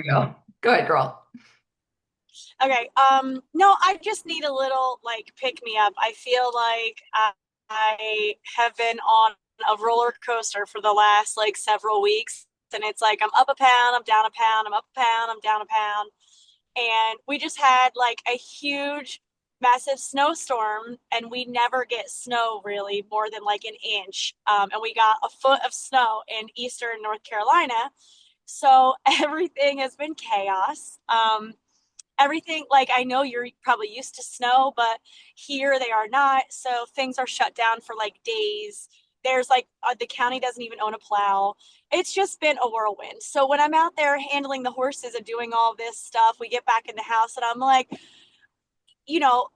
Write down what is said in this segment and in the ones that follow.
you go. Go ahead, girl. Okay. No, I just need a little like pick me up. I feel like I have been on a roller coaster for the last like several weeks, and it's like I'm up a pound, I'm down a pound, I'm up a pound, I'm down a pound. And we just had like a huge, massive snowstorm, and we never get snow really more than like an inch. And we got a foot of snow in eastern North Carolina. So everything has been chaos. Everything, like, I know you're probably used to snow, but here they are not. So things are shut down for like days. There's like the county doesn't even own a plow. It's just been a whirlwind. So when I'm out there handling the horses and doing all this stuff, we get back in the house and I'm like,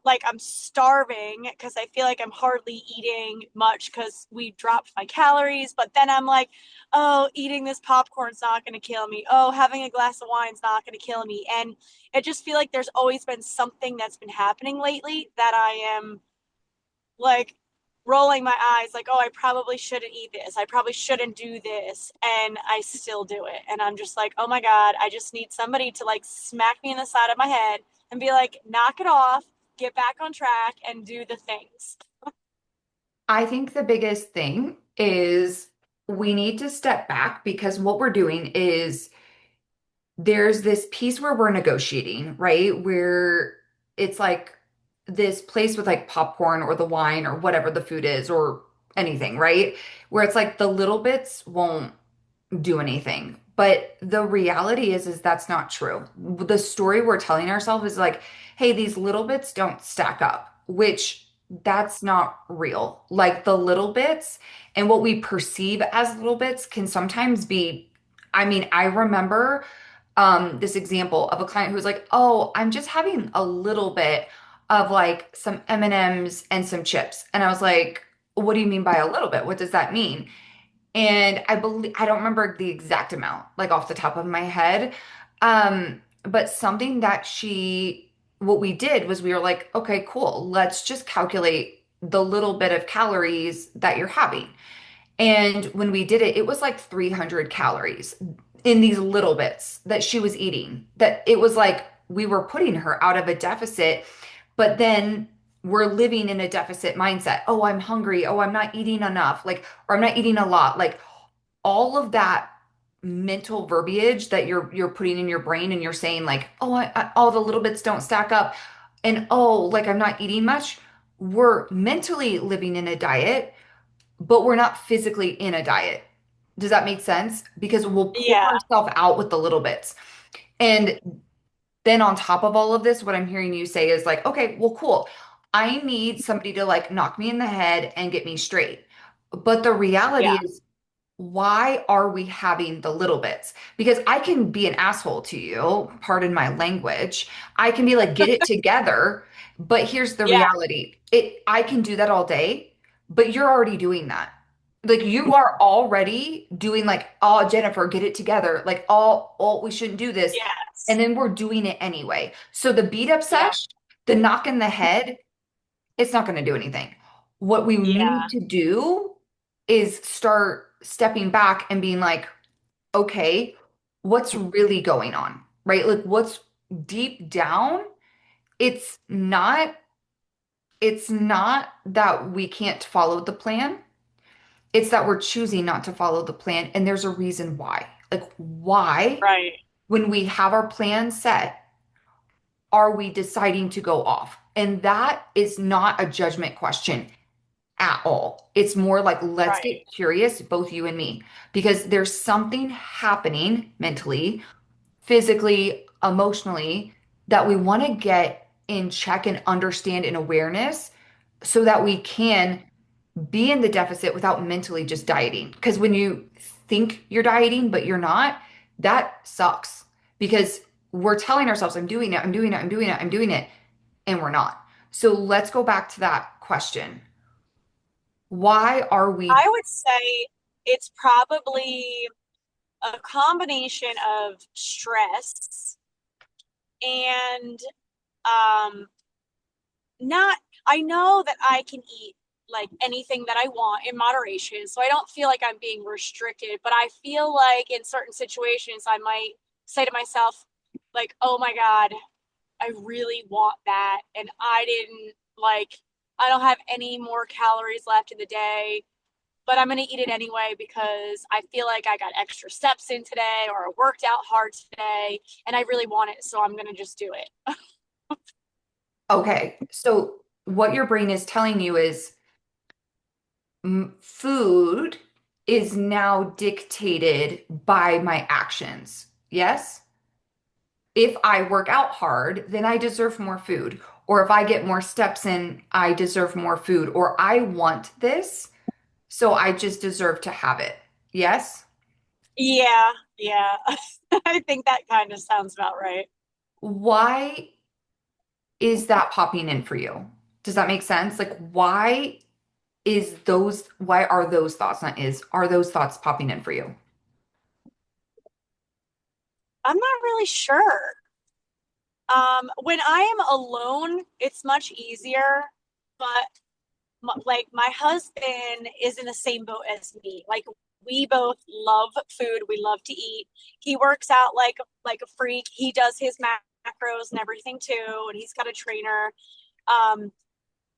like I'm starving because I feel like I'm hardly eating much because we dropped my calories. But then I'm like, oh, eating this popcorn's not going to kill me. Oh, having a glass of wine's not going to kill me. And I just feel like there's always been something that's been happening lately that I am like rolling my eyes, like, oh, I probably shouldn't eat this. I probably shouldn't do this. And I still do it. And I'm just like, oh my God, I just need somebody to like smack me in the side of my head and be like, knock it off, get back on track, and do the things. I think the biggest thing is we need to step back because what we're doing is there's this piece where we're negotiating, right? Where it's like this place with like popcorn or the wine or whatever the food is or anything, right? Where it's like the little bits won't do anything. But the reality is that's not true. The story we're telling ourselves is like, hey, these little bits don't stack up, which that's not real. Like the little bits and what we perceive as little bits can sometimes be, I mean, I remember this example of a client who was like, "Oh, I'm just having a little bit of like some M&Ms and some chips." And I was like, "What do you mean by a little bit? What does that mean?" And I don't remember the exact amount, like off the top of my head. But something that what we did was we were like, okay, cool. Let's just calculate the little bit of calories that you're having. And when we did it, it was like 300 calories in these little bits that she was eating. That it was like we were putting her out of a deficit, but then we're living in a deficit mindset. Oh, I'm hungry. Oh, I'm not eating enough. Like, or I'm not eating a lot. Like all of that mental verbiage that you're putting in your brain and you're saying like, oh, all the little bits don't stack up. And oh, like I'm not eating much. We're mentally living in a diet but we're not physically in a diet. Does that make sense? Because we'll pour Yeah, ourselves out with the little bits. And then on top of all of this, what I'm hearing you say is like, okay, well, cool. I need somebody to like knock me in the head and get me straight. But the reality yeah, is, why are we having the little bits? Because I can be an asshole to you, pardon my language. I can be like, get it together. But here's the yeah, reality. I can do that all day, but you're already doing that. Like you are already doing like, oh, Jennifer, get it together. Like, oh, we shouldn't do this. And yes, then we're doing it anyway. So the beat up yeah, sesh, the knock in the head, it's not going to do anything. What we need yeah, to do is start stepping back and being like, okay, what's really going on? Right? Like what's deep down? It's not it's not that we can't follow the plan. It's that we're choosing not to follow the plan and there's a reason why. Like why right, when we have our plan set are we deciding to go off? And that is not a judgment question at all. It's more like, let's right, get curious, both you and me, because there's something happening mentally, physically, emotionally that we want to get in check and understand in awareness so that we can be in the deficit without mentally just dieting. Because when you think you're dieting, but you're not, that sucks because we're telling ourselves, I'm doing it, I'm doing it, I'm doing it, I'm doing it, and we're not. So let's go back to that question. Why are we? I would say it's probably a combination of stress and um not I know that I can eat like anything that I want in moderation. So I don't feel like I'm being restricted, but I feel like in certain situations I might say to myself, like, oh my God, I really want that. And I don't have any more calories left in the day, but I'm going to eat it anyway because I feel like I got extra steps in today or I worked out hard today and I really want it. So I'm going to just do it. Okay. So what your brain is telling you is food is now dictated by my actions. Yes? If I work out hard, then I deserve more food. Or if I get more steps in, I deserve more food. Or I want this, so I just deserve to have it. Yes? Yeah. Yeah. I think that kind of sounds about right. Why is that popping in for you? Does that make sense? Like, why are those thoughts, not is, are those thoughts popping in for you? I'm not really sure. When I am alone, it's much easier, but like my husband is in the same boat as me. Like we both love food. We love to eat. He works out like a freak. He does his macros and everything too, and he's got a trainer. Um,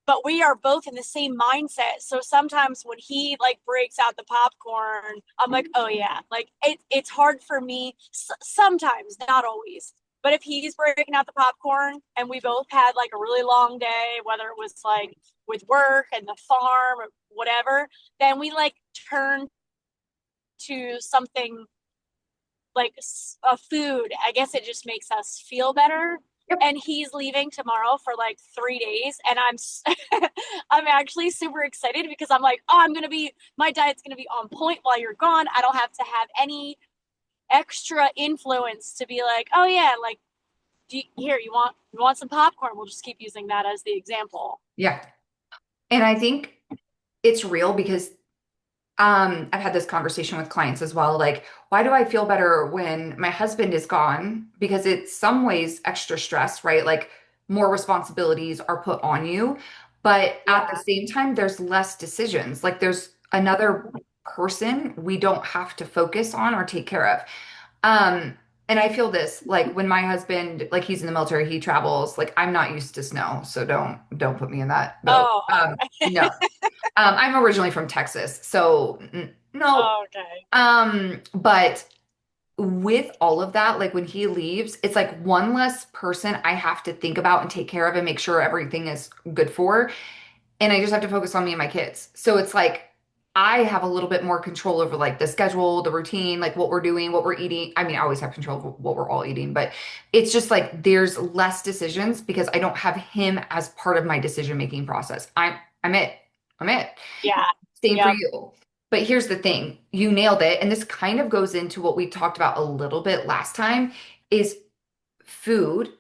but we are both in the same mindset. So sometimes when he like breaks out the popcorn, I'm like, oh yeah, like it's hard for me sometimes, not always. But if he's breaking out the popcorn and we both had like a really long day, whether it was like with work and the farm or whatever, then we like turn to something like a food. I guess it just makes us feel better. Yep. And he's leaving tomorrow for like 3 days, and I'm actually super excited because I'm like, oh, I'm gonna be my diet's gonna be on point while you're gone. I don't have to have any extra influence to be like, oh yeah, like here you want some popcorn? We'll just keep using that as the example. Yeah. And I think it's real because I've had this conversation with clients as well. Like, why do I feel better when my husband is gone? Because it's some ways extra stress, right? Like more responsibilities are put on you. But at the Yeah. same time, there's less decisions. Like there's another person we don't have to focus on or take care of. Um, and I feel this like when my husband, like he's in the military, he travels, like I'm not used to snow, so don't put me in that boat. Oh, No. I'm originally from Texas, so no. okay. But with all of that, like when he leaves, it's like one less person I have to think about and take care of and make sure everything is good for. And I just have to focus on me and my kids. So it's like I have a little bit more control over like the schedule, the routine, like what we're doing, what we're eating. I mean, I always have control of what we're all eating, but it's just like there's less decisions because I don't have him as part of my decision-making process. I'm it. I'm it. Yeah. Same for Yep. you. But here's the thing, you nailed it. And this kind of goes into what we talked about a little bit last time is food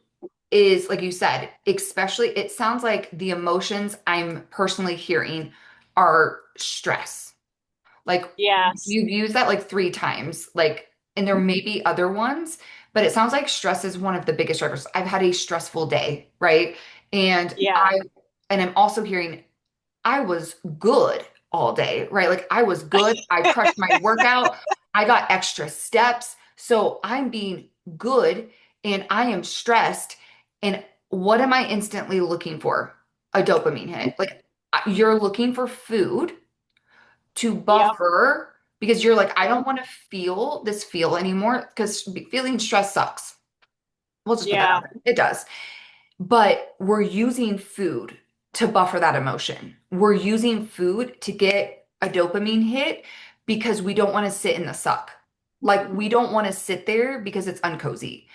is, like you said, especially it sounds like the emotions I'm personally hearing are stress. Like Yes. you've used that like 3 times, like, and there may be other ones, but it sounds like stress is one of the biggest drivers. I've had a stressful day, right? And Yeah. I'm also hearing I was good all day, right? Like I was good. I crushed my workout. I got extra steps. So I'm being good and I am stressed. And what am I instantly looking for? A dopamine hit. Like you're looking for food to Yep. buffer because you're like, I don't want to feel this feel anymore because feeling stress sucks. We'll just put that Yeah. out there. It does. But we're using food to buffer that emotion. We're using food to get a dopamine hit because we don't want to sit in the suck. Like we don't want to sit there because it's uncozy.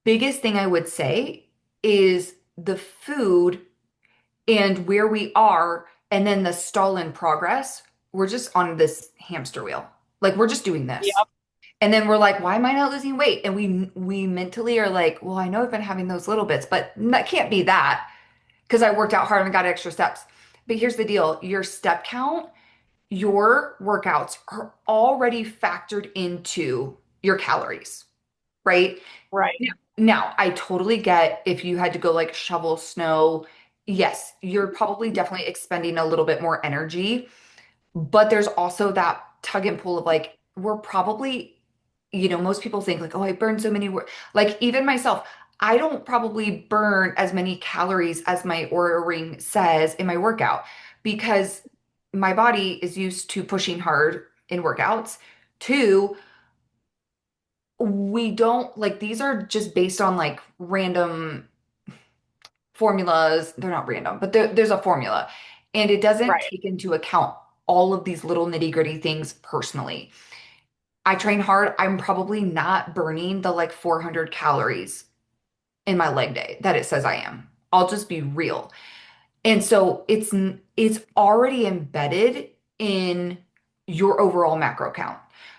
Biggest thing I would say is the food and where we are, and then the stall in progress. We're just on this hamster wheel. Like we're just doing this. Yep. And then we're like, why am I not losing weight? And we mentally are like, well, I know I've been having those little bits, but that can't be that because I worked out hard and got extra steps. But here's the deal, your step count, your workouts are already factored into your calories, right? Right. Now, I totally get if you had to go like shovel snow. Yes, you're probably definitely expending a little bit more energy, but there's also that tug and pull of like, we're probably most people think like, oh, I burn so many, like even myself, I don't probably burn as many calories as my Oura ring says in my workout because my body is used to pushing hard in workouts. Two, we don't like these are just based on like random formulas. They're not random, but there's a formula and it doesn't Right. take into account all of these little nitty-gritty things personally. I train hard. I'm probably not burning the like 400 calories in my leg day that it says I am. I'll just be real. And so it's already embedded in your overall macro count.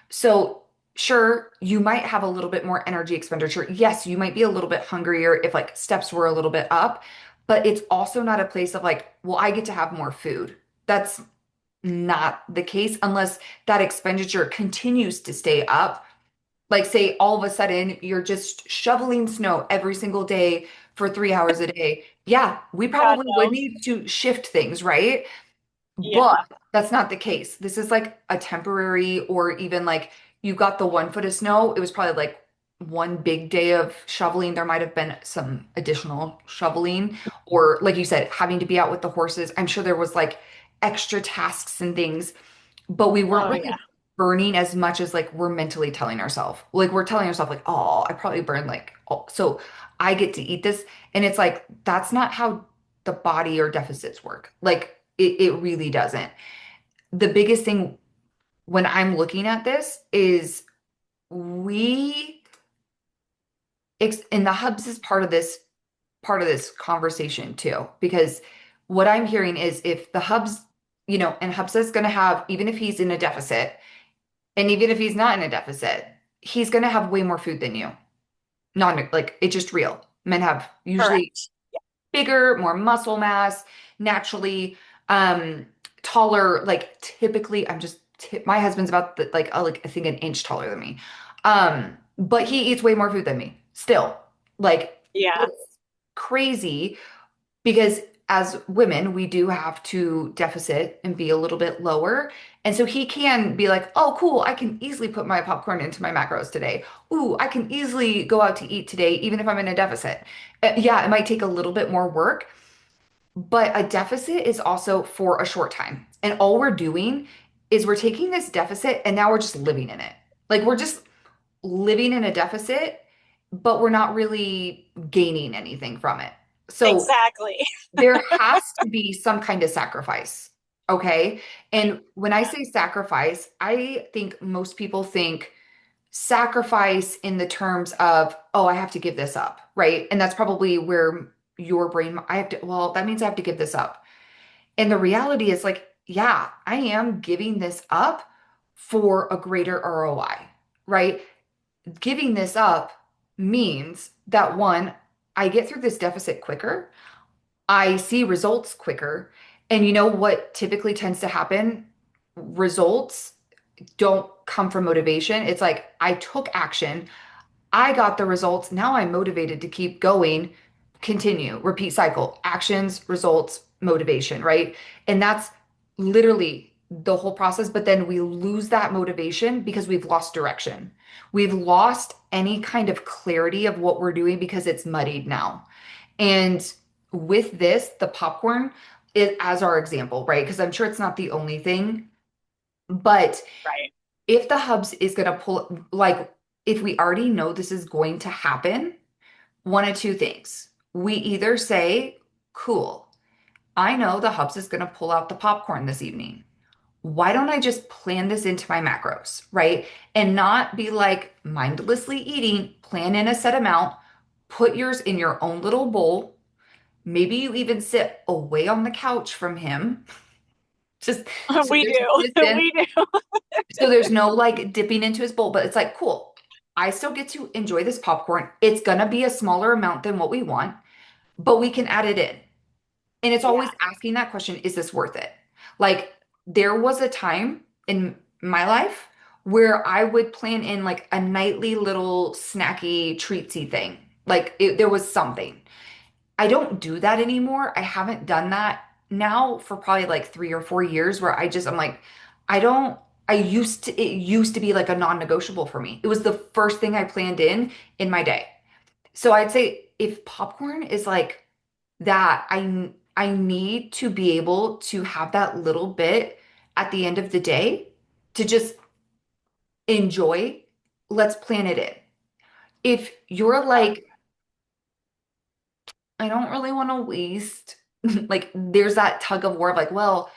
So sure, you might have a little bit more energy expenditure. Yes, you might be a little bit hungrier if like steps were a little bit up, but it's also not a place of like, well, I get to have more food. That's not the case unless that expenditure continues to stay up. Like, say, all of a sudden you're just shoveling snow every single day for 3 hours a day. Yeah, we God probably would no. need to shift things, right? But Yeah. that's not the case. This is like a temporary, or even like you got the 1 foot of snow. It was probably like one big day of shoveling. There might have been some additional shoveling, or like you said, having to be out with the horses. I'm sure there was like extra tasks and things, but we weren't Oh yeah. really burning as much as like we're mentally telling ourselves. Like we're telling ourselves like, oh, I probably burned like, oh, so I get to eat this. And it's like, that's not how the body or deficits work. Like it really doesn't. The biggest thing when I'm looking at this is we, and the hubs is part of this conversation too, because what I'm hearing is if the hubs, and hubs is going to have, even if he's in a deficit, and even if he's not in a deficit, he's going to have way more food than you. Not like it's just real. Men have usually Correct. bigger, more muscle mass, naturally, um, taller. Like typically, my husband's about like I think an inch taller than me. But he eats way more food than me. Still, like Yeah. it's crazy because as women, we do have to deficit and be a little bit lower. And so he can be like, oh, cool, I can easily put my popcorn into my macros today. Ooh, I can easily go out to eat today, even if I'm in a deficit. Yeah, it might take a little bit more work, but a deficit is also for a short time. And all we're doing is we're taking this deficit and now we're just living in it. Like we're just living in a deficit, but we're not really gaining anything from it. So Exactly. there has to be some kind of sacrifice. Okay. And when I say sacrifice, I think most people think sacrifice in the terms of, oh, I have to give this up. Right. And that's probably where your brain, I have to, well, that means I have to give this up. And the reality is like, yeah, I am giving this up for a greater ROI. Right. Giving this up means that one, I get through this deficit quicker. I see results quicker. And you know what typically tends to happen? Results don't come from motivation. It's like I took action, I got the results. Now I'm motivated to keep going, continue, repeat cycle, actions, results, motivation, right? And that's literally the whole process. But then we lose that motivation because we've lost direction. We've lost any kind of clarity of what we're doing because it's muddied now. And with this, the popcorn is as our example, right? Because I'm sure it's not the only thing, but Right. if the hubs is going to pull, like, if we already know this is going to happen, one of two things. We either say, cool, I know the hubs is going to pull out the popcorn this evening. Why don't I just plan this into my macros, right? And not be like mindlessly eating, plan in a set amount, put yours in your own little bowl. Maybe you even sit away on the couch from him. Just so We there's no do. distance. We do. So there's no like dipping into his bowl, but it's like, cool. I still get to enjoy this popcorn. It's gonna be a smaller amount than what we want, but we can add it in. And it's always Yeah. asking that question, is this worth it? Like there was a time in my life where I would plan in like a nightly little snacky treatsy thing. Like there was something. I don't do that anymore. I haven't done that now for probably like 3 or 4 years where I'm like, I don't. it used to be like a non-negotiable for me. It was the first thing I planned in my day. So I'd say if popcorn is like that, I need to be able to have that little bit at the end of the day to just enjoy. Let's plan it in. If you're Okay. like, I don't really want to waste, like there's that tug of war of like, well,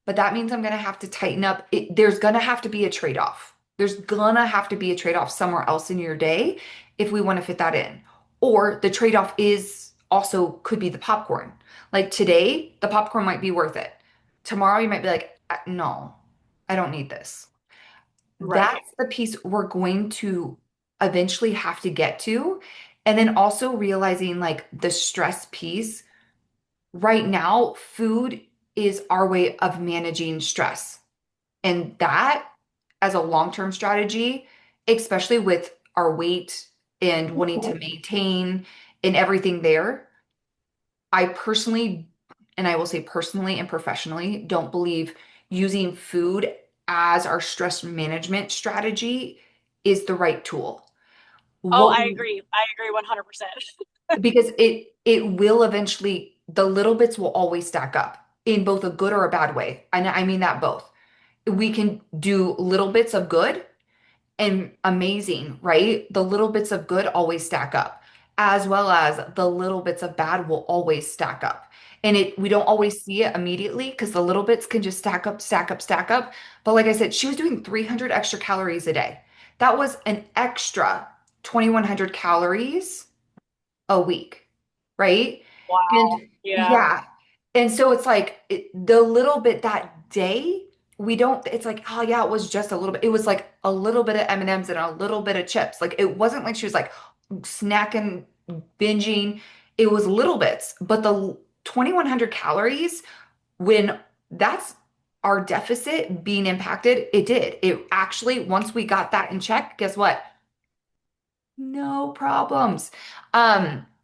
but that means I'm gonna have to tighten up. There's gonna have to be a trade-off. There's gonna have to be a trade-off somewhere else in your day if we want to fit that in. Or the trade-off is also could be the popcorn. Like today, the popcorn might be worth it. Tomorrow, you might be like, no, I don't need this." Right. That's the piece we're going to eventually have to get to. And then also realizing like the stress piece. Right now, food is our way of managing stress. And that, as a long-term strategy, especially with our weight and wanting to maintain and everything there, I personally, and I will say personally and professionally, don't believe using food as our stress management strategy is the right tool. Oh, What I we, agree. I agree 100%. because it will eventually, the little bits will always stack up in both a good or a bad way. And I mean that both. We can do little bits of good and amazing, right? The little bits of good always stack up, as well as the little bits of bad will always stack up. And we don't always see it immediately because the little bits can just stack up, stack up, stack up. But like I said, she was doing 300 extra calories a day. That was an extra 2,100 calories a week, right? And Wow. Yeah. yeah. And so it's like the little bit that day, we don't, it's like, oh yeah, it was just a little bit. It was like a little bit of M&Ms and a little bit of chips. Like it wasn't like she was like snacking, binging. It was little bits. But the 2,100 calories, when that's our deficit being impacted, it did. It actually, once we got that in check, guess what? No problems.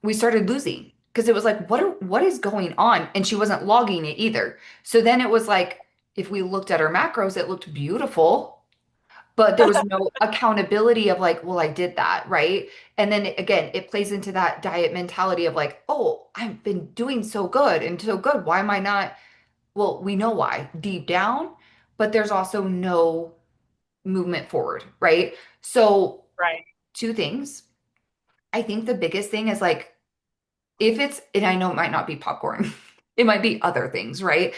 We started losing because it was like, what is going on? And she wasn't logging it either. So then it was like, if we looked at her macros, it looked beautiful, but there was no accountability of like, well, I did that, right? And then again, it plays into that diet mentality of like, oh, I've been doing so good and so good. Why am I not? Well, we know why deep down, but there's also no movement forward, right? So, Right. two things. I think the biggest thing is like if it's, and I know it might not be popcorn, it might be other things, right?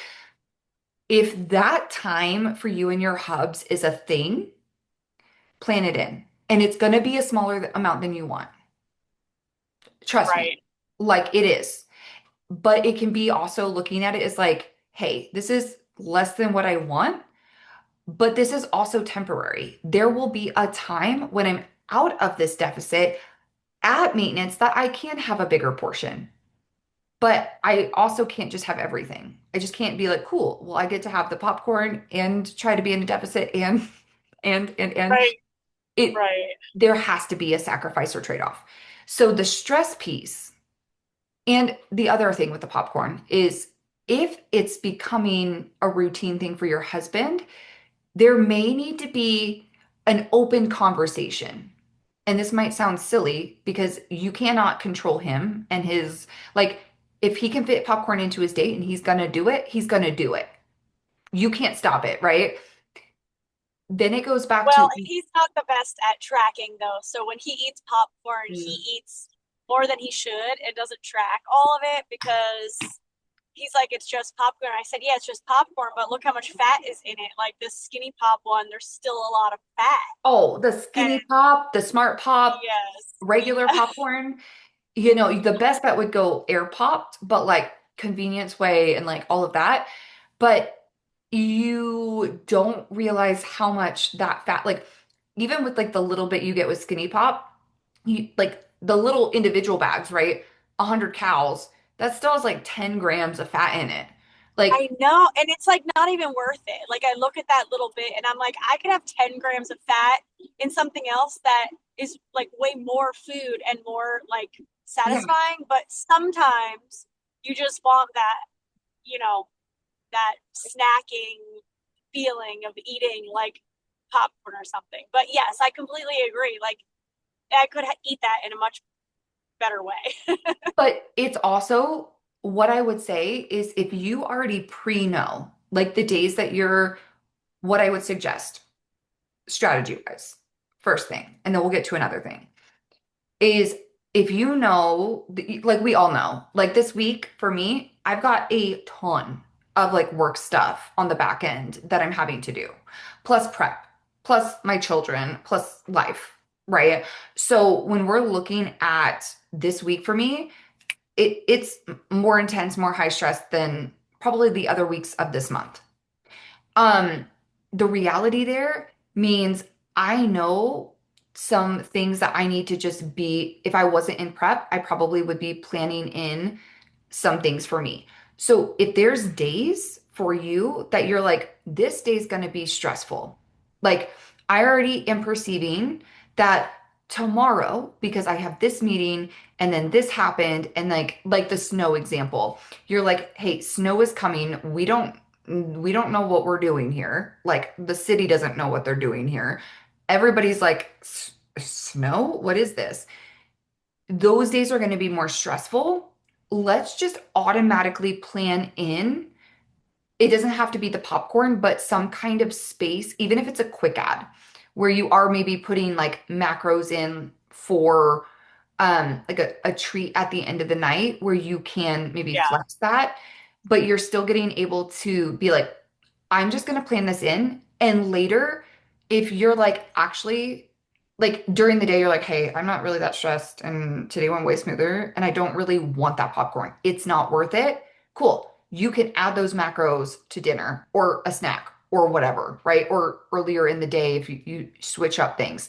If that time for you and your hubs is a thing, plan it in. And it's going to be a smaller amount than you want. Trust me, Right. like it is. But it can be also looking at it as like, hey, this is less than what I want, but this is also temporary. There will be a time when I'm out of this deficit at maintenance that I can have a bigger portion. But I also can't just have everything. I just can't be like, cool, well, I get to have the popcorn and try to be in a deficit and and Right. it Right. there has to be a sacrifice or trade-off. So the stress piece and the other thing with the popcorn is if it's becoming a routine thing for your husband, there may need to be an open conversation. And this might sound silly because you cannot control him and his, like, if he can fit popcorn into his date and he's gonna do it, he's gonna do it. You can't stop it, right? Then it goes back Well, to, he's not the best at tracking though. So when he eats popcorn, he mm, eats more than he should. It doesn't track all of it because he's like, it's just popcorn. I said, yeah, it's just popcorn, but look how much fat is in it. Like this skinny pop one, there's still a lot of fat. oh, the skinny And pop, the smart pop, yes, regular yeah, popcorn, you know, the best bet would go air popped, but like convenience way and like all of that. But you don't realize how much that fat, like even with like the little bit you get with Skinny Pop, you like the little individual bags, right? 100 calories, that still has like 10 grams of fat in it. I Like, know. And it's like not even worth it. Like I look at that little bit and I'm like, I could have 10 grams of fat in something else that is like way more food and more like yeah, satisfying. But sometimes you just want that, you know, that snacking feeling of eating like popcorn or something. But yes, I completely agree. Like I could eat that in a much better way. But it's also what I would say is if you already pre-know, like the days that you're, what I would suggest strategy wise, first thing, and then we'll get to another thing, is if you know, like we all know, like this week for me, I've got a ton of like work stuff on the back end that I'm having to do, plus prep, plus my children, plus life, right? So when we're looking at this week for me, it's more intense, more high stress than probably the other weeks of this month. Um, the reality there means I know some things that I need to just be, if I wasn't in prep, I probably would be planning in some things for me. So if there's days for you that you're like, this day's going to be stressful, like I already am perceiving that tomorrow, because I have this meeting and then this happened, and like the snow example, you're like, hey, snow is coming. We don't know what we're doing here. Like the city doesn't know what they're doing here. Everybody's like, Snow? What is this?" Those days are going to be more stressful. Let's just automatically plan in. It doesn't have to be the popcorn, but some kind of space, even if it's a quick ad, where you are maybe putting like macros in for like a treat at the end of the night where you can maybe Yeah, flex that, but you're still getting able to be like, I'm just gonna plan this in. And later, if you're like actually like during the day, you're like, hey, I'm not really that stressed and today went way smoother and I don't really want that popcorn. It's not worth it. Cool. You can add those macros to dinner or a snack or whatever, right? Or earlier in the day if you switch up things.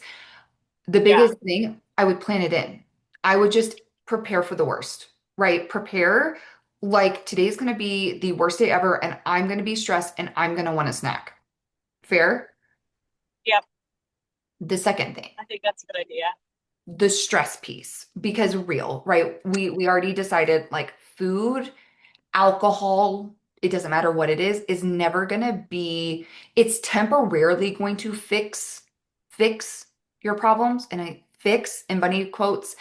The yeah, biggest thing, I would plan it in. I would just prepare for the worst, right? Prepare like today's going to be the worst day ever and I'm going to be stressed and I'm going to want a snack. Fair? yep. The second thing, I think that's a good idea. the stress piece, because real, right? We already decided like food, alcohol, it doesn't matter what it is never going to be, it's temporarily going to fix your problems, and I fix in bunny quotes.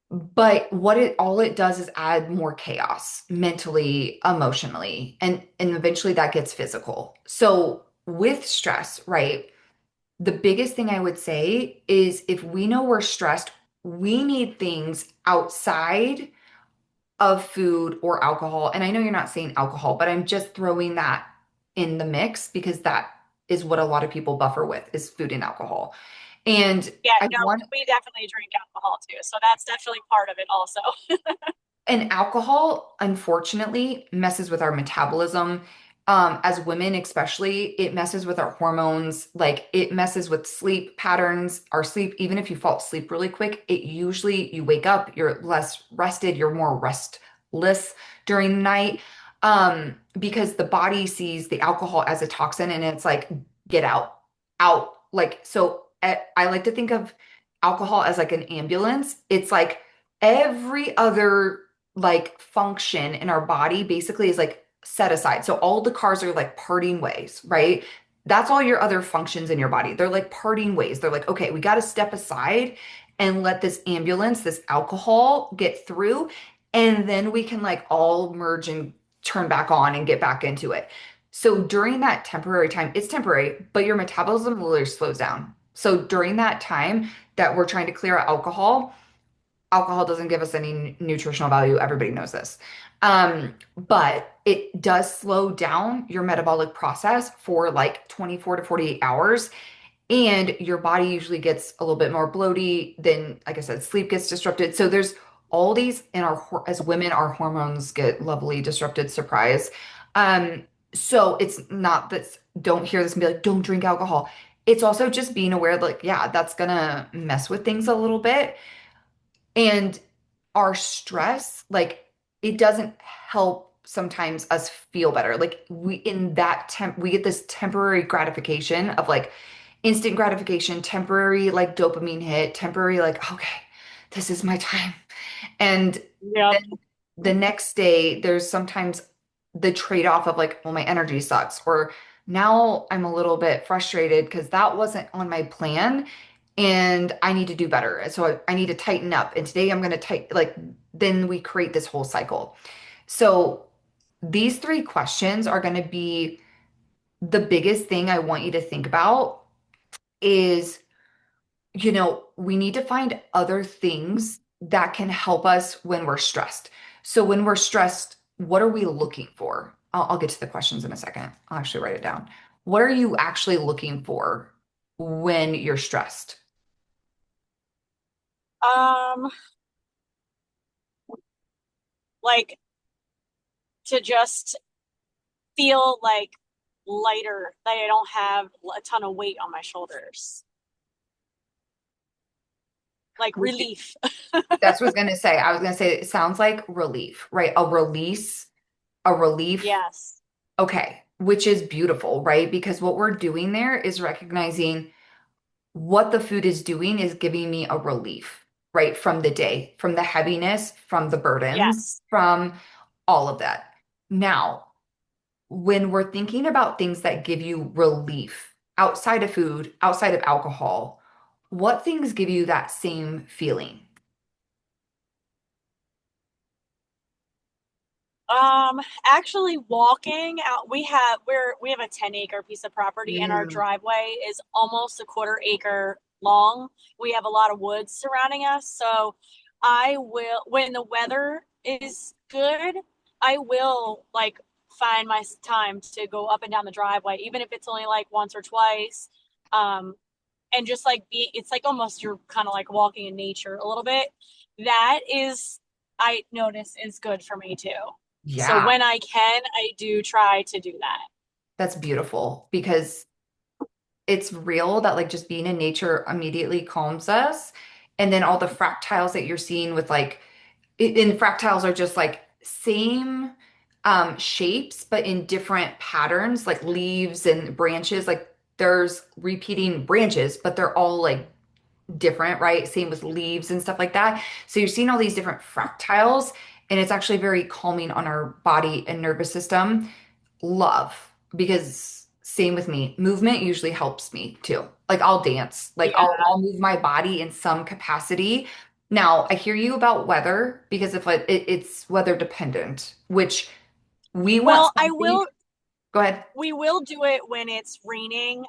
But what it all it does is add more chaos mentally, emotionally, and eventually that gets physical. So with stress, right? The biggest thing I would say is if we know we're stressed, we need things outside of food or alcohol. And I know you're not saying alcohol, but I'm just throwing that in the mix because that is what a lot of people buffer with is food and alcohol. And Yeah, I no, want we definitely drink alcohol too. So that's definitely part of it also. And alcohol, unfortunately, messes with our metabolism. As women, especially, it messes with our hormones. Like it messes with sleep patterns, our sleep. Even if you fall asleep really quick, it usually you wake up, you're less rested, you're more restless during the night. Because the body sees the alcohol as a toxin and it's like, get out, out. Like, so I like to think of alcohol as like an ambulance. It's like every other like function in our body basically is like set aside. So all the cars are like parting ways, right? That's all your other functions in your body. They're like parting ways. They're like, okay, we got to step aside and let this ambulance, this alcohol get through. And then we can like all merge and turn back on and get back into it. So during that temporary time, it's temporary, but your metabolism literally slows down. So during that time that we're trying to clear out alcohol doesn't give us any nutritional value. Everybody knows this. But it does slow down your metabolic process for like 24 to 48 hours. And your body usually gets a little bit more bloaty. Then, like I said, sleep gets disrupted. So there's all these in as women, our hormones get lovely disrupted. Surprise. Um, so it's not that, don't hear this and be like, don't drink alcohol. It's also just being aware, like, yeah, that's gonna mess with things a little bit. And our stress, like it doesn't help sometimes us feel better. Like we in that temp we get this temporary gratification of like instant gratification, temporary like dopamine hit, temporary like, okay, this is my time. And Yep. then the next day there's sometimes the trade-off of like, well, my energy sucks, or now I'm a little bit frustrated because that wasn't on my plan and I need to do better. So I need to tighten up. And today I'm going to tighten, like, then we create this whole cycle. So these three questions are going to be the biggest thing I want you to think about is, we need to find other things that can help us when we're stressed. So when we're stressed, what are we looking for? I'll get to the questions in a second. I'll actually write it down. What are you actually looking for when you're stressed? Um, like to just feel like lighter, that I don't have a ton of weight on my shoulders, like Which relief. that's what I was gonna say. I was gonna say it sounds like relief, right? A release, a relief. Yes. Okay, which is beautiful, right? Because what we're doing there is recognizing what the food is doing is giving me a relief, right? From the day, from the heaviness, from the burdens, Yes. from all of that. Now, when we're thinking about things that give you relief outside of food, outside of alcohol, what things give you that same feeling? Um, Actually walking out, we have a 10-acre piece of property and our Mm, driveway is almost a quarter acre long. We have a lot of woods surrounding us, so I will, when the weather is good, I will like find my time to go up and down the driveway, even if it's only like once or twice. Um, and just like it's like almost you're kind of like walking in nature a little bit. That is, I notice, is good for me too. So yeah, when I can, I do try to do that. that's beautiful because it's real that like just being in nature immediately calms us. And then all the fractals that you're seeing with like and fractals are just like same shapes, but in different patterns, like leaves and branches. Like there's repeating branches, but they're all like different, right? Same with leaves and stuff like that. So you're seeing all these different fractals, and it's actually very calming on our body and nervous system. Love, because same with me. Movement usually helps me too. Like I'll dance, like I'll Yeah. I'll move my body in some capacity. Now, I hear you about weather because if it's weather dependent, which we want Well, something. Go ahead. we will do it when it's raining,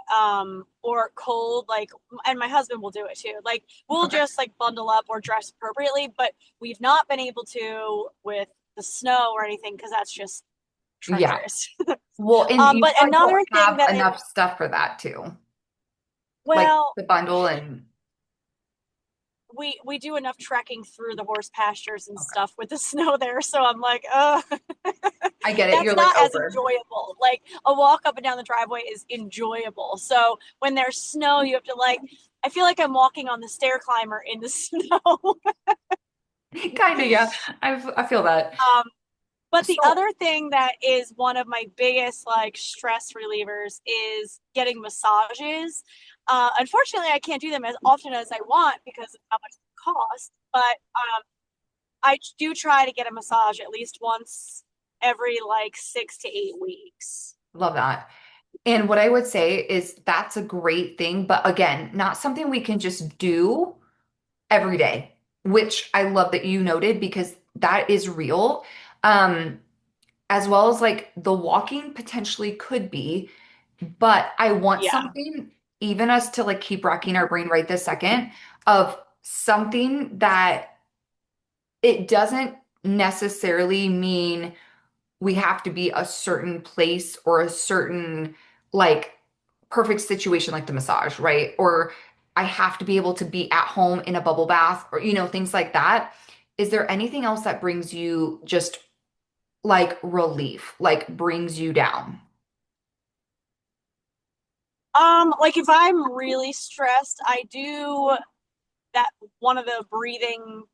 or cold, like, and my husband will do it too. Like, we'll Okay. just like bundle up or dress appropriately, but we've not been able to with the snow or anything because that's just Yeah. treacherous. Well, and you But probably don't another thing have that enough stuff for that too. Like well, the bundle and we do enough trekking through the horse pastures and okay. stuff with the snow there, so I'm like, I get it. that's You're like not as over. enjoyable. Like a walk up and down the driveway is enjoyable. So when there's snow, you have to like, I feel like I'm walking on the stair climber in the snow. Kind of, yeah. I feel that. um, but the So other thing that is one of my biggest like stress relievers is getting massages. Unfortunately, I can't do them as often as I want because of how much they cost. But I do try to get a massage at least once every like 6 to 8 weeks. love that. And what I would say is that's a great thing, but again, not something we can just do every day, which I love that you noted because that is real. Um, as well as like the walking potentially could be, but I want Yeah. something, even us to like keep racking our brain right this second, of something that it doesn't necessarily mean we have to be a certain place or a certain like perfect situation like the massage, right? Or I have to be able to be at home in a bubble bath or things like that. Is there anything else that brings you just like relief, like brings you down? Like if I'm really stressed, I do that one of the breathing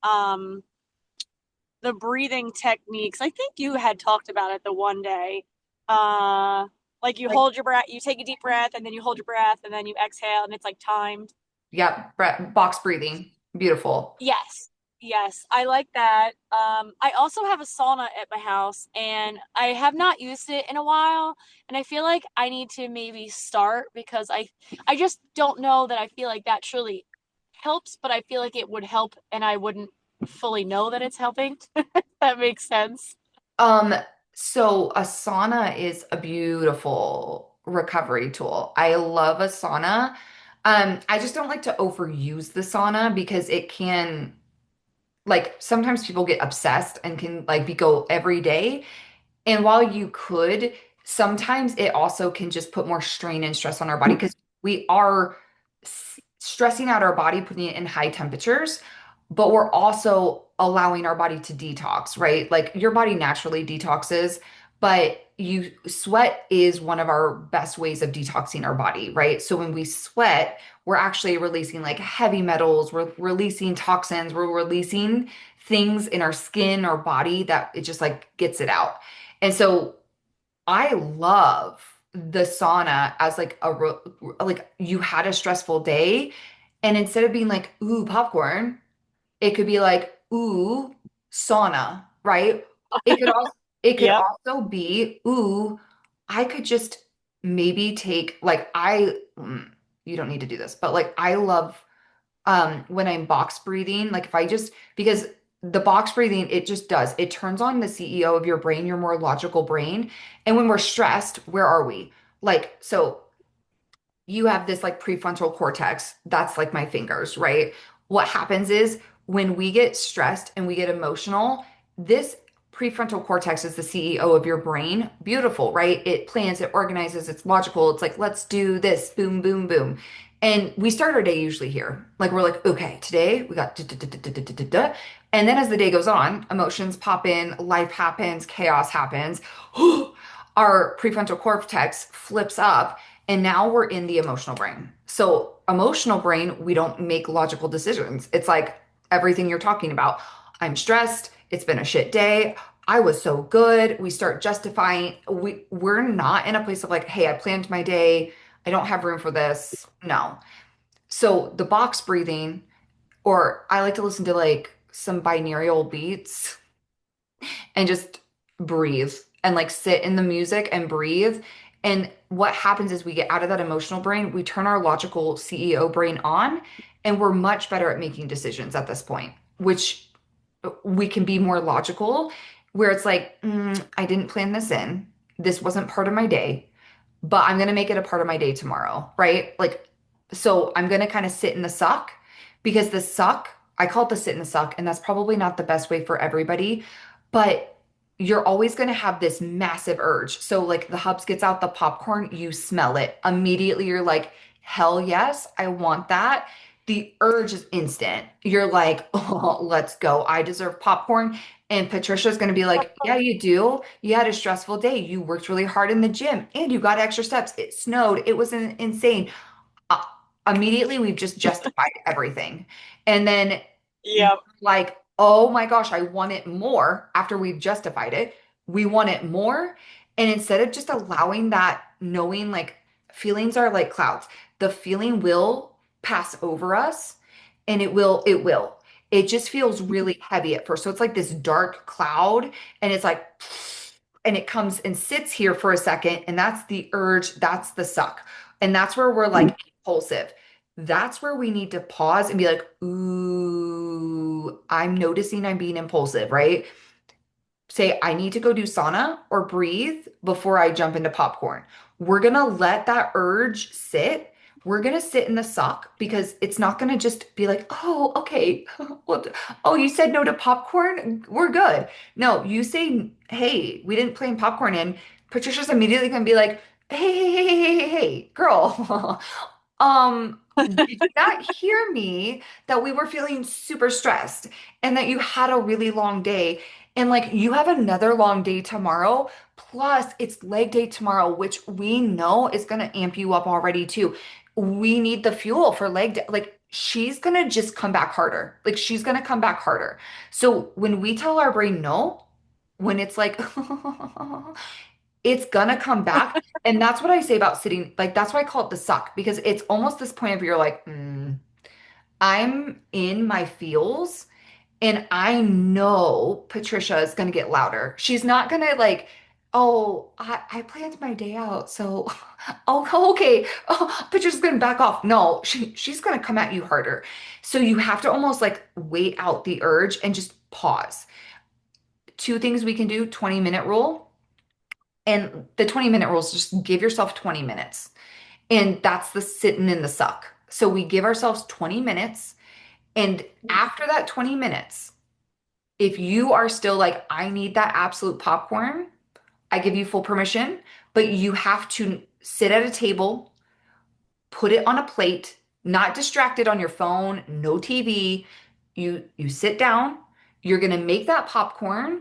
techniques. I think you had talked about it the one day. Uh like you Like, hold your breath, you take a deep breath and then you hold your breath and then you exhale and it's like timed. yeah, box breathing. Beautiful. Yes. Yes, I like that. I also have a sauna at my house and I have not used it in a while, and I feel like I need to maybe start because I just don't know that I feel like that truly helps, but I feel like it would help and I wouldn't fully know that it's helping. That makes sense. Um, so a sauna is a beautiful recovery tool. I love a sauna. I just don't like to overuse the sauna because it can, like, sometimes people get obsessed and can like be go every day. And while you could, sometimes it also can just put more strain and stress on our body because we are stressing out our body, putting it in high temperatures, but we're also allowing our body to detox, right? Like your body naturally detoxes, but you sweat is one of our best ways of detoxing our body, right? So when we sweat, we're actually releasing like heavy metals, we're releasing toxins, we're releasing things in our skin, our body that it just like gets it out. And so I love the sauna as like like you had a stressful day and instead of being like ooh popcorn, it could be like ooh sauna, right? It could also it could Yep. also be ooh I could just maybe take like you don't need to do this, but like I love when I'm box breathing, like if I just because the box breathing, it just does. It turns on the CEO of your brain, your more logical brain. And when we're stressed, where are we? Like, so you have this like prefrontal cortex. That's like my fingers, right? What happens is when we get stressed and we get emotional, this prefrontal cortex is the CEO of your brain. Beautiful, right? It plans, it organizes, it's logical. It's like, let's do this, boom, boom, boom. And we start our day usually here. Like we're like, okay, today we got da, da, da, da, da, da, da, da. And then as the day goes on, emotions pop in, life happens, chaos happens. Our prefrontal cortex flips up and now we're in the emotional brain. So, emotional brain, we don't make logical decisions. It's like everything you're talking about. I'm stressed. It's been a shit day. I was so good. We start justifying. We're not in a place of like, hey, I planned my day. I don't have room for this. No. So, the box breathing, or I like to listen to like some binaural beats and just breathe and like sit in the music and breathe. And what happens is we get out of that emotional brain, we turn our logical CEO brain on, and we're much better at making decisions at this point, which we can be more logical, where it's like, I didn't plan this in. This wasn't part of my day, but I'm going to make it a part of my day tomorrow, right? Like, so I'm going to kind of sit in the suck because the suck, I call it the sit in the suck, and that's probably not the best way for everybody, but you're always going to have this massive urge. So, like, the Hubs gets out the popcorn, you smell it. Immediately, you're like, hell yes, I want that. The urge is instant. You're like, oh, let's go. I deserve popcorn. And Patricia's going to be like, yeah, you do. You had a stressful day. You worked really hard in the gym and you got extra steps. It snowed. It was insane. Uh, Immediately, we've just justified everything. And then you're Yep. like, oh my gosh, I want it more after we've justified it. We want it more. And instead of just allowing that, knowing like feelings are like clouds, the feeling will pass over us and it will. It just feels really heavy at first. So it's like this dark cloud and it's like, and it comes and sits here for a second. And that's the urge. That's the suck. And that's where we're like impulsive. That's where we need to pause and be like, ooh, I'm noticing I'm being impulsive, right? Say, I need to go do sauna or breathe before I jump into popcorn. We're gonna let that urge sit. We're gonna sit in the suck because it's not gonna just be like, oh, okay. Well, oh, you said no to popcorn? We're good. No, you say, hey, we didn't plan popcorn in. Patricia's immediately gonna be like, hey, hey, hey, hey, hey, hey, hey, girl. Did you not hear me that we were feeling super stressed and that you had a really long day and like you have another long day tomorrow, plus it's leg day tomorrow, which we know is gonna amp you up already too. We need the fuel for leg day. Like she's gonna just come back harder. Like she's gonna come back harder. So when we tell our brain no, when it's like it's gonna come back. And that's what I say about sitting. Like, that's why I call it the suck because it's almost this point of you're like, I'm in my feels And I know Patricia is going to get louder. She's not going to like, oh, I planned my day out. So, oh, okay. Oh, Patricia's going to back off. No, she's going to come at you harder. So you have to almost like wait out the urge and just pause. Two things we can do, 20-minute rule. And the 20-minute rule is just give yourself 20 minutes. And that's the sitting in the suck. So we give ourselves 20 minutes. And after that 20 minutes, if you are still like, I need that absolute popcorn, I give you full permission, but you have to sit at a table, put it on a plate, not distracted on your phone, no TV. You sit down, you're going to make that popcorn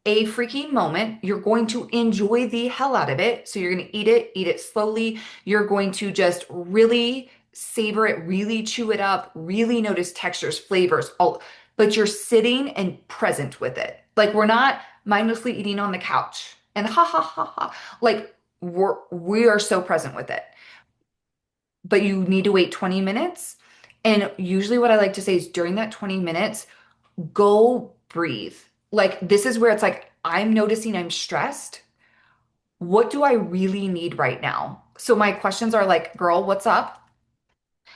a freaking moment. You're going to enjoy the hell out of it. So you're going to eat it slowly. You're going to just really savor it, really chew it up, really notice textures, flavors, all, but you're sitting and present with it. Like we're not mindlessly eating on the couch and ha ha ha ha. Like we are so present with it. But you need to wait 20 minutes. And usually what I like to say is during that 20 minutes, go breathe. Like, this is where it's like, I'm noticing I'm stressed. What do I really need right now? So, my questions are like, girl, what's up?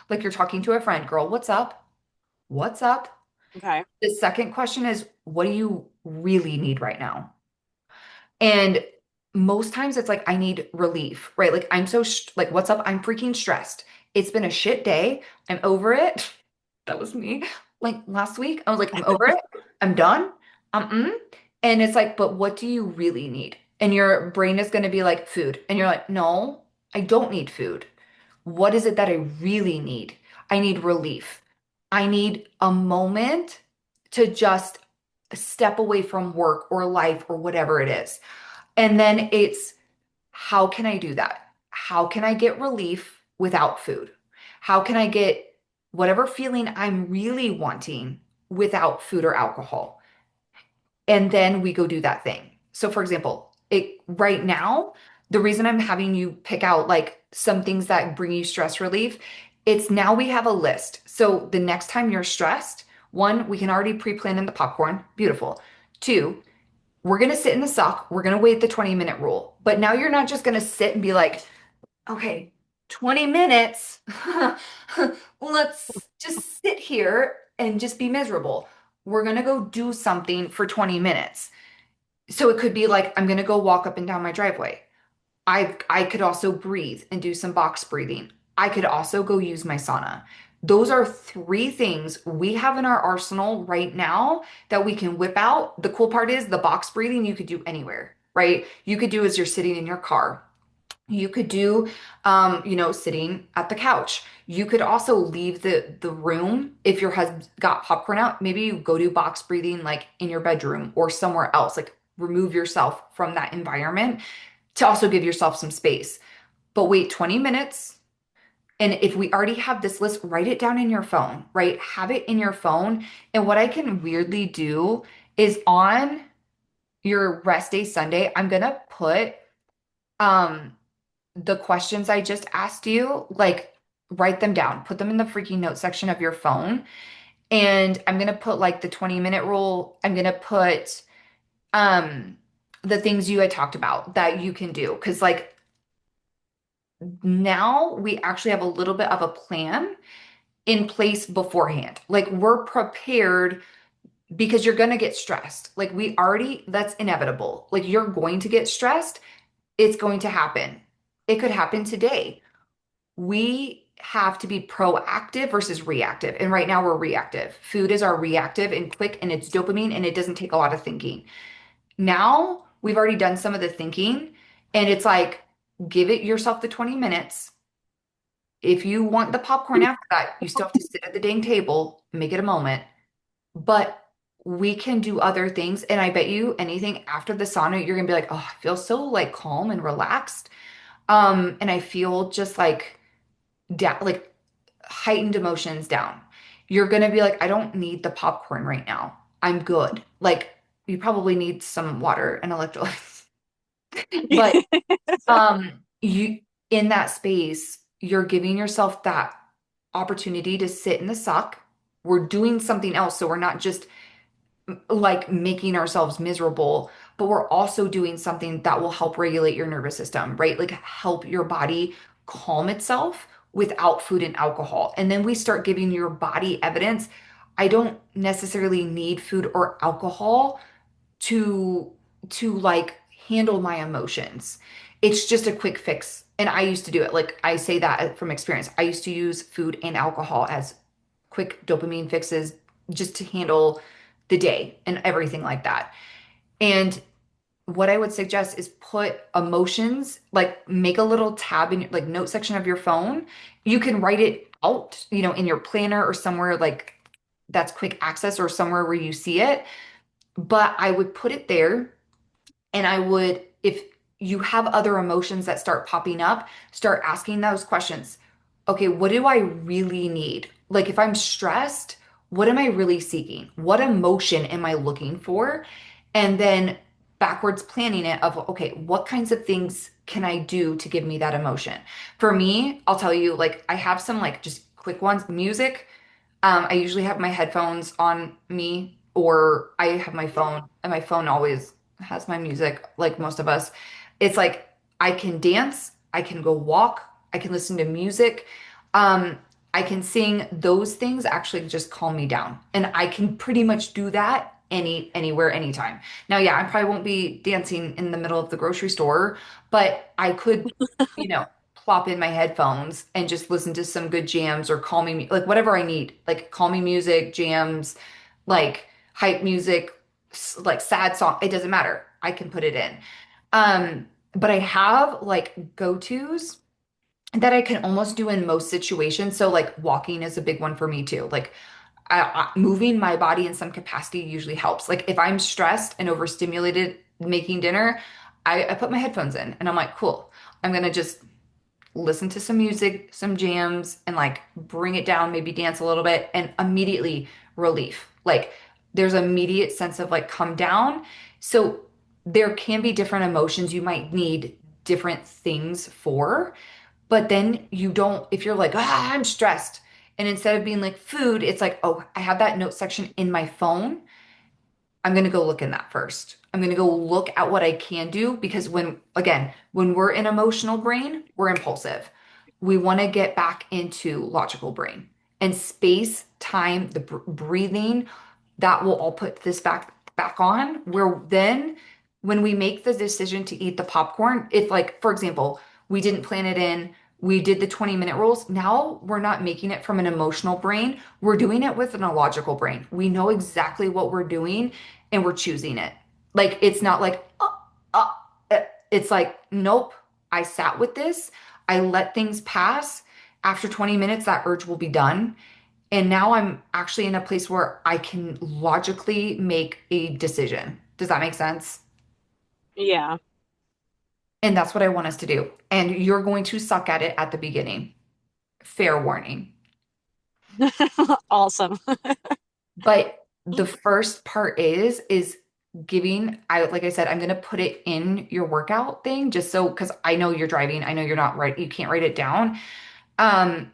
Like, you're talking to a friend, girl, what's up? What's up? Okay. The second question is, what do you really need right now? And most times it's like I need relief, right? Like I'm so like what's up? I'm freaking stressed. It's been a shit day. I'm over it. That was me. Like last week, I was like, I'm over it. I'm done. Mm. And it's like, but what do you really need? And your brain is going to be like food. And you're like, no, I don't need food. What is it that I really need? I need relief. I need a moment to just step away from work or life or whatever it is. And then it's how can I do that? How can I get relief without food? How can I get whatever feeling I'm really wanting without food or alcohol? And then we go do that thing. So for example, it right now, the reason I'm having you pick out like some things that bring you stress relief, it's now we have a list. So the next time you're stressed, one, we can already pre-plan in the popcorn. Beautiful. Two, we're going to sit in the sock. We're going to wait the 20-minute rule. But now you're not just going to sit and be like, okay, 20 minutes. Let's just sit here and just be miserable. We're going to go do something for 20 minutes. So it could be like, I'm going to go walk up and down my driveway. I could also breathe and do some box breathing. I could also go use my sauna. Those are three things we have in our arsenal right now that we can whip out. The cool part is the box breathing you could do anywhere, right? You could do as you're sitting in your car. You could do, sitting at the couch. You could also leave the room if your husband got popcorn out. Maybe you go do box breathing like in your bedroom or somewhere else. Like remove yourself from that environment to also give yourself some space. But wait 20 minutes. And if we already have this list, write it down in your phone, right? Have it in your phone. And what I can weirdly do is on your rest day Sunday, I'm gonna put um the questions I just asked you, like write them down, put them in the freaking note section of your phone. And I'm gonna put like the 20-minute rule. I'm gonna put um the things you had talked about that you can do. Cause like now we actually have a little bit of a plan in place beforehand. Like we're prepared because you're going to get stressed. Like we already, that's inevitable. Like you're going to get stressed. It's going to happen. It could happen today. We have to be proactive versus reactive. And right now we're reactive. Food is our reactive and quick and it's dopamine and it doesn't take a lot of thinking. Now we've already done some of the thinking and it's like, give it yourself the 20 minutes. If you want the popcorn after that, you still have to sit at the dang table, make it a moment. But we can do other things. And I bet you anything after the sauna, you're gonna be like, oh, I feel so like calm and relaxed. And I feel just like like heightened emotions down. You're gonna be like, I don't need the popcorn right now. I'm good. Like you probably need some water and electrolytes. But you in that space, you're giving yourself that opportunity to sit in the suck. We're doing something else. So we're not just like making ourselves miserable, but we're also doing something that will help regulate your nervous system, right? Like help your body calm itself without food and alcohol. And then we start giving your body evidence. I don't necessarily need food or alcohol to like handle my emotions. It's just a quick fix. And I used to do it. Like I say that from experience. I used to use food and alcohol as quick dopamine fixes just to handle the day and everything like that. And what I would suggest is put emotions, like make a little tab in your like note section of your phone. You can write it out, in your planner or somewhere like that's quick access or somewhere where you see it. But I would put it there and I would, if you have other emotions that start popping up, start asking those questions. Okay, what do I really need? Like if I'm stressed, what am I really seeking? What emotion am I looking for? And then backwards planning it of, okay, what kinds of things can I do to give me that emotion? For me, I'll tell you, like I have some like just quick ones, music. I usually have my headphones on me, or I have my phone, and my phone always has my music, like most of us. It's like I can dance, I can go walk, I can listen to music, um, I can sing. Those things actually just calm me down, and I can pretty much do that anywhere, anytime. Now, yeah, I probably won't be dancing in the middle of the grocery store, but I could, you know plop in my headphones and just listen to some good jams or calming, like whatever I need, like calming music, jams, like hype music, like sad song. It doesn't matter. I can put it in. But I have like go-tos that I can almost do in most situations. So like walking is a big one for me too. Like moving my body in some capacity usually helps. Like if I'm stressed and overstimulated making dinner, I put my headphones in and I'm like, cool. I'm gonna just listen to some music, some jams, and like bring it down, maybe dance a little bit, and immediately relief. Like there's immediate sense of like come down. So there can be different emotions you might need different things for, but then you don't, if you're like, I'm stressed. And instead of being like food, it's like, oh, I have that note section in my phone. I'm going to go look in that first. I'm going to go look at what I can do because again, when we're in emotional brain, we're impulsive. We want to get back into logical brain and space, time, the breathing, that will all put this back on. Where then when we make the decision to eat the popcorn, if like, for example, we didn't plan it in, we did the 20-minute rules. Now we're not making it from an emotional brain. We're doing it with an illogical brain. We know exactly what we're doing and we're choosing it. Like it's not like, uh, it's like, nope, I sat with this. I let things pass. After 20 minutes, that urge will be done. And now I'm actually in a place where I can logically make a decision. Does that make sense? Yeah. And that's what I want us to do. And you're going to suck at it at the beginning. Fair warning. Awesome. But the first part is giving, I like I said, I'm gonna put it in your workout thing just so because I know you're driving. I know you're not right, you can't write it down. Um,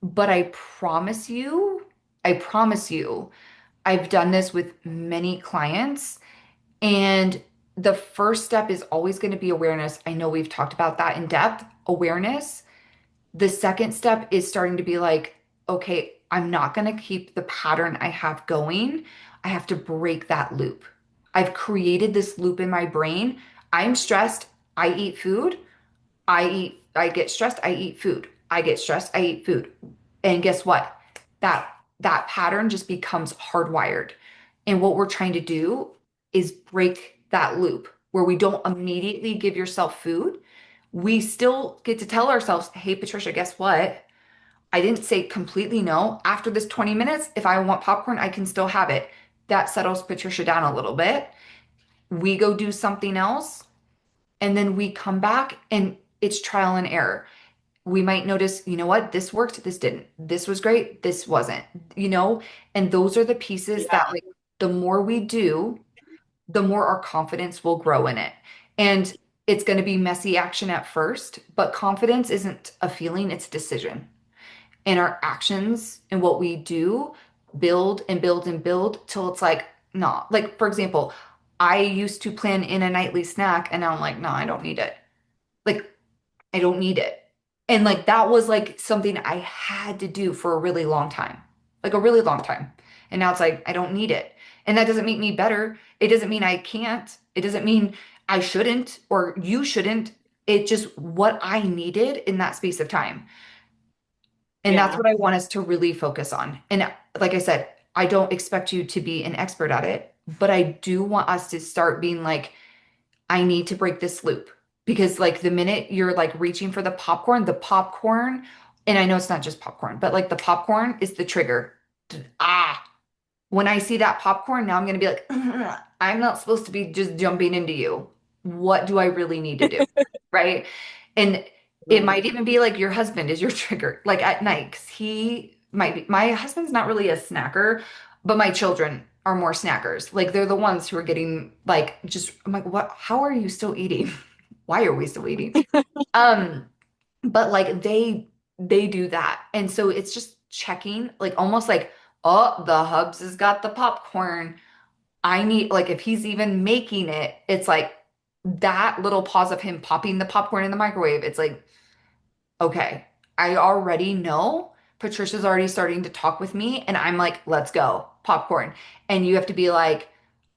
but I promise you, I've done this with many clients, and the first step is always going to be awareness. I know we've talked about that in depth, awareness. The second step is starting to be like, okay, I'm not going to keep the pattern I have going. I have to break that loop. I've created this loop in my brain. I'm stressed. I eat food. I get stressed, I eat food. I get stressed, I eat food. And guess what? That pattern just becomes hardwired. And what we're trying to do is break that loop where we don't immediately give yourself food. We still get to tell ourselves, hey, Patricia, guess what? I didn't say completely no. After this 20 minutes, if I want popcorn, I can still have it. That settles Patricia down a little bit. We go do something else, and then we come back and it's trial and error. We might notice, you know what, this worked, this didn't. This was great, this wasn't, you know? And those are the pieces that Yeah. like the more we do, the more our confidence will grow in it. And it's going to be messy action at first, but confidence isn't a feeling, it's a decision. And our actions and what we do build and build and build till it's like no. Like, for example, I used to plan in a nightly snack and now I'm like, no, I don't need it. Like, I don't need it. And like that was like something I had to do for a really long time. Like a really long time. And now it's like I don't need it. And that doesn't make me better. It doesn't mean I can't. It doesn't mean I shouldn't or you shouldn't. It's just what I needed in that space of time. And that's Yeah. what I want us to really focus on. And like I said, I don't expect you to be an expert at it, but I do want us to start being like, I need to break this loop because like the minute you're like reaching for the popcorn, and I know it's not just popcorn, but like the popcorn is the trigger. Ah, when I see that popcorn, now I'm going to be like, "Ugh, I'm not supposed to be just jumping into you. What do I really need to do? Right? And it Right. might even be like your husband is your trigger, like at night, 'cause he might be, my husband's not really a snacker, but my children are more snackers. Like they're the ones who are getting like, just, I'm like, what, how are you still eating? Why are we still eating? Um, but like they do that. And so it's just checking, like almost like, oh, the hubs has got the popcorn. I need like if he's even making it, it's like that little pause of him popping the popcorn in the microwave. It's like, okay, I already know Patricia's already starting to talk with me, and I'm like, let's go, popcorn. And you have to be like,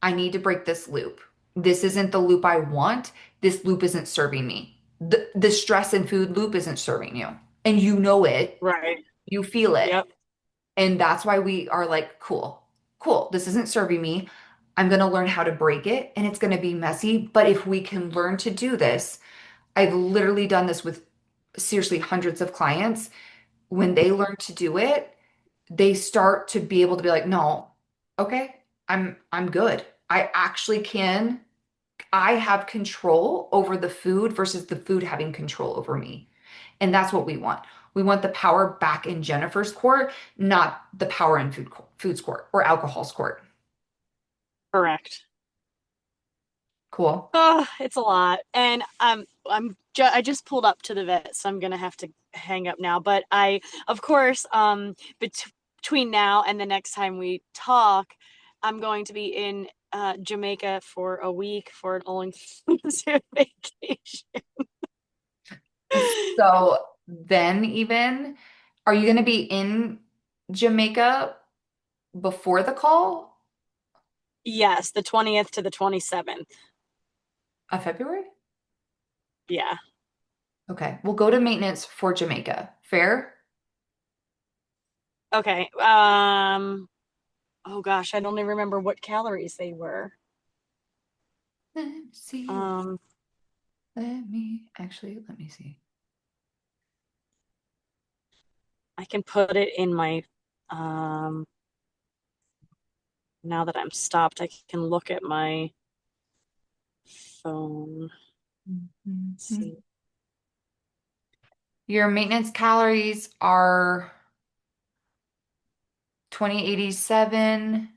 I need to break this loop. This isn't the loop I want. This loop isn't serving me. The stress and food loop isn't serving you. And you know it, Right. you feel it. Yep. And that's why we are like, cool, cool. This isn't serving me. I'm going to learn how to break it, and it's going to be messy. But if we can learn to do this, I've literally done this with seriously hundreds of clients. When they learn to do it, they start to be able to be like, no, okay, I'm good. I actually can. I have control over the food versus the food having control over me. And that's what we want. We want the power back in Jennifer's court, not the power in food's court or alcohol's court. Correct. Cool. Oh, it's a lot. And I just pulled up to the vet, so I'm gonna have to hang up now. But I, of course, between now and the next time we talk, I'm going to be in Jamaica for a week for an all-inclusive vacation. So then even, are you going to be in Jamaica before the call Yes, the 20th to the 27th. of February? Yeah. Okay, we'll go to maintenance for Jamaica. Fair? Okay. Oh gosh, I don't even remember what calories they were. Let me see. Um, Let me see. I can put it in my um now that I'm stopped, I can look at my phone. Let's Mhm. see. Your maintenance calories are 2087.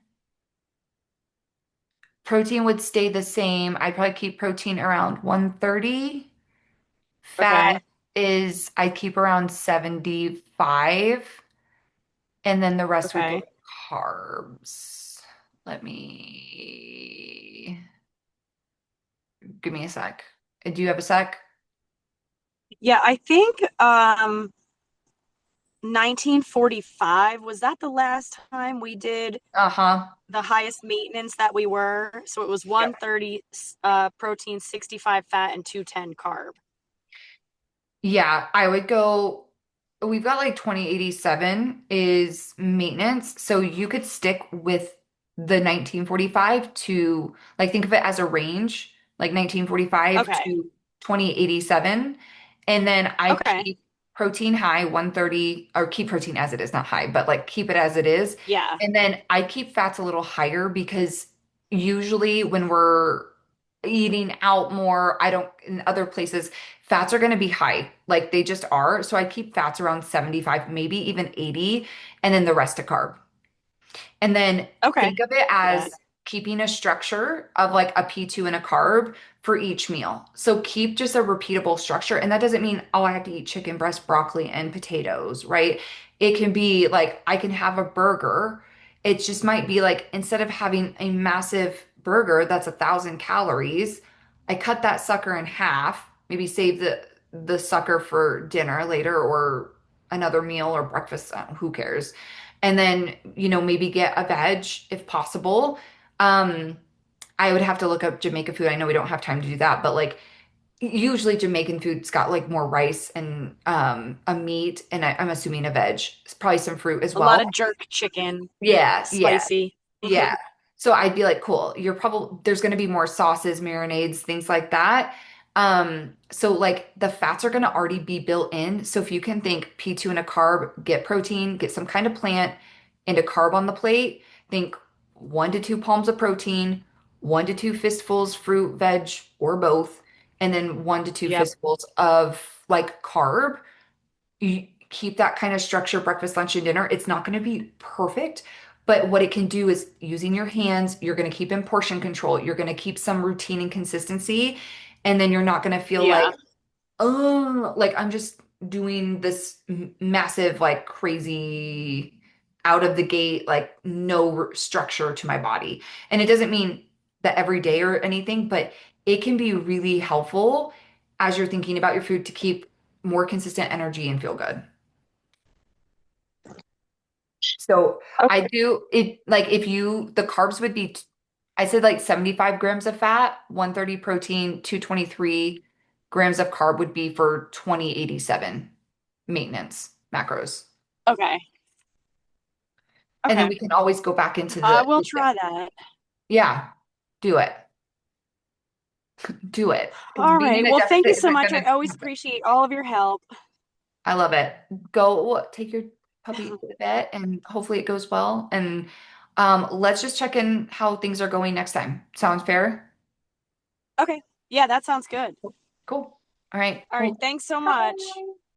Protein would stay the same. I'd probably keep protein around 130. Okay. Fat is I keep around 75. And then the rest would go Okay. to carbs. Let me give me a sec. Do you have a sec? Yeah, I think 1945 was that the last time we did Uh-huh. the highest maintenance that we were? So it was Yep. 130 protein, 65 fat, and 210 carb. Yeah, I would go. We've got like 2087 is maintenance. So you could stick with the 1945 to like think of it as a range, like 1945 Okay. to 2087. And then I Okay. keep protein high, 130, or keep protein as it is, not high, but like keep it as it is. Yeah. And then I keep fats a little higher because usually when we're eating out more, I don't, in other places, fats are going to be high. Like they just are. So I keep fats around 75, maybe even 80, and then the rest a carb. And then Okay. think of it Do that. as keeping a structure of like a P2 and a carb for each meal. So keep just a repeatable structure. And that doesn't mean, oh, I have to eat chicken breast, broccoli, and potatoes, right? It can be like I can have a burger It just might be like instead of having a massive burger that's 1,000 calories, I cut that sucker in half, maybe save the sucker for dinner later or another meal or breakfast, who cares? And then, maybe get a veg if possible. Um, I would have to look up Jamaican food. I know we don't have time to do that, but like usually Jamaican food's got like more rice and a meat and I'm assuming a veg. Probably some fruit as A lot well. of jerk chicken, Yeah, yeah. spicy. Yeah. So I'd be like, cool. You're probably there's going to be more sauces, marinades, things like that. So like the fats are going to already be built in. So if you can think P2 and a carb, get protein, get some kind of plant and a carb on the plate, think 1 to 2 palms of protein, 1 to 2 fistfuls fruit, veg, or both, and then 1 to 2 Yep. fistfuls of like carb. You keep that kind of structure breakfast, lunch, and dinner. It's not going to be perfect, but what it can do is using your hands, you're going to keep in portion control. You're going to keep some routine and consistency, and then you're not going to feel like, Yeah. oh, like I'm just doing this massive, like crazy out of the gate, like no structure to my body. And it doesn't mean that every day or anything, but it can be really helpful as you're thinking about your food to keep more consistent energy and feel good. So I Okay. do it like if the carbs would be, I said like 75 grams of fat, 130 protein, 223 grams of carb would be for 2087 maintenance macros. Okay. And then Okay. we can always go back into I the, will try that. yeah, do it. Do it. All Being right. in a Well, thank you deficit so isn't much. I gonna always appreciate all of your help. I love it. Go take your puppy to the vet and hopefully it goes well. And let's just check in how things are going next time. Sounds fair? Okay. Yeah, that sounds good. Cool. All right. All right. Well, Thanks so much.